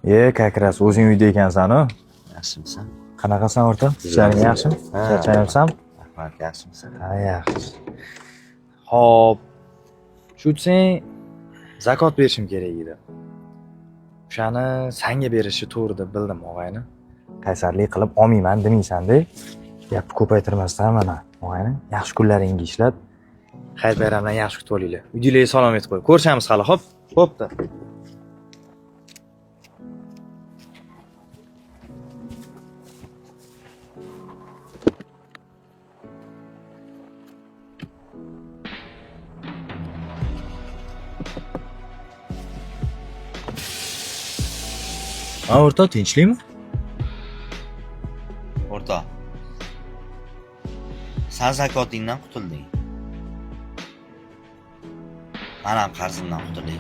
Kakras, o'zing uyda ekansan-ku. Yaxshimisan? Qanaqasan o'rta? Ishlaring yaxshimi? Charchayapsanmi? Rahmat, yaxshimisan? Ha, yaxshi. Xo'p. Shu desang, zakot berishim kerak edi. O'shani senga berishni to'g'ri deb bildim, og'ayni. Qaysarlik qilib olmayman demaysan-da. Gapni ko'paytirmasdan mana, og'ayni, yaxshi kunlaringga ishlab, xayr bayramdan yaxshi kutib olinglar. Uyinglarga salom aytib qo'y. Ko'rishamiz hali, xo'p? Xo'pda. Ha, o'rta, tinchlikmi? O'rtoq. Sen zakotingdan qutulding. Men ham qarzimdan qutulay.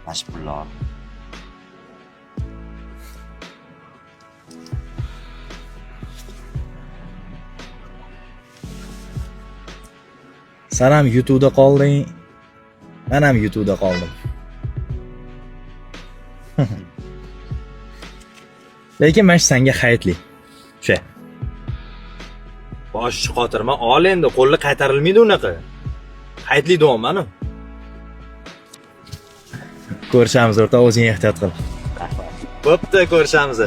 Mana shu pullar. Sen ham YouTube'da qolding. Men ham YouTube'da qoldim. Lekin men senga xayrli. O'sha. Bosh xotirma ol endi, qo'lni qaytarilmaydi unaqa. Xayrli deyapman-ku. Ko'rishamiz o'rta, o'zing ehtiyot qil. Bo'pti, ko'rishamiz.